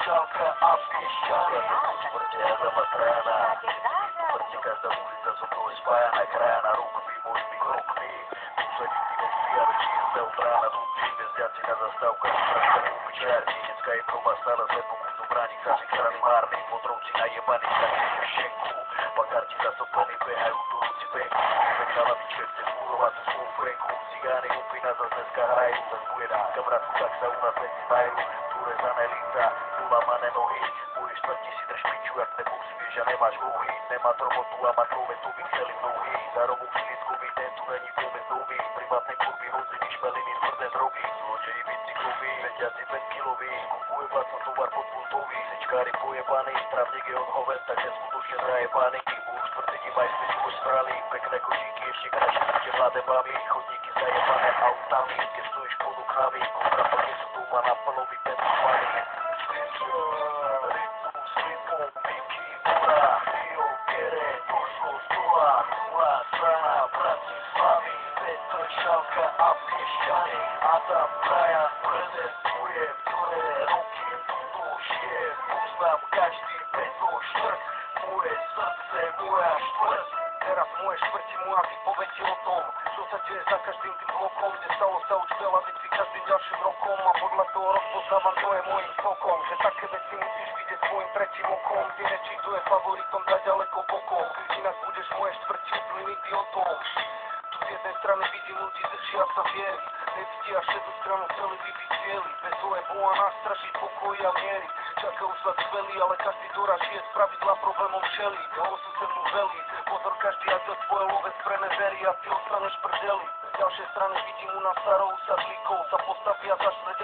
Šalka a Piešťany, štvrte a zamatraná. Štvrte každá ulica so mnou je spájana, krajana rukmi, mojimi krokmi. Tu sa nikdy nespíja večír sa od rána, nutí hviezdiaci na zastávkach, strašne ubyčiarni. Dneska je proma stále sme pokúsnu brániť sa strany márny, potrovci najebaní sa v šenku. Bakarti zasopení behajú do ruci penku, tak na lavičke chce zburovať tú svoju frenku. Cigány upína zas dneska hrajú, zas bude na kamarátku, tak sa u nás veci majú. Urezané líca, ulamané nohy, budeš štvrti si drž piču, jak nebok si vieš a nemáš rohy. Nemá robotu a má trove, to by chceli mnohí. Za robu šlitkový, ten tu není vôbec nový. Privátne kurvy, hodziny, šmeliny, tvrdé drogy. Zločeji bicykloví, vediaci penkiloví. Kupuje vlastno tovar pod pultový. Sečkári pojebaný, travník je od hoven, tak neskutočne zajebaný. Už štvrtení maj späť už sprali, pekné košíky, ešte krajšie srče mladé baby. Chodníky zajebané autami, keď stojíš pod oknami. Kontra plne sú doma na plnový ten spány. Rytmus, rytmom, piky, mora, Rio, Kere, došlo z dola, moja strana, Bratislavy, Petr, Šalka a Piešťany, Adam, Brian, prezentuje, ktoré roky tuto žije, poznám každý tento štvrť, moje srdce, moja štvrť. Teraz moje štvrti moja vypovedí o tom, čo sa deje za každým tým blokom, kde stalo sa už veľa vecí každým ďalším rokom a podľa toho rozpoznávam, čo je môjim skokom, že také veci musíš vidieť svojim tretím okom, kde nečí, kto je favoritom, dať ďaleko bokom, inak budeš moje štvrti úplným idiotom. Tu z jednej strany vidím ľudí držia sa viery, nevidia šedú stranu, chceli by byť bieli, bez OEBO a nástražiť pokoj a miery. Čakajú sa skvelí, ale každý doraz žije z pravidla problémom čelí. Toho sused mu velí, pozor každý, ak do tvoje lovec preneverí a ty ostaneš prdeli. Z ďalšej strany vidím u nás starou sadlíkov, sa postavia za štvrť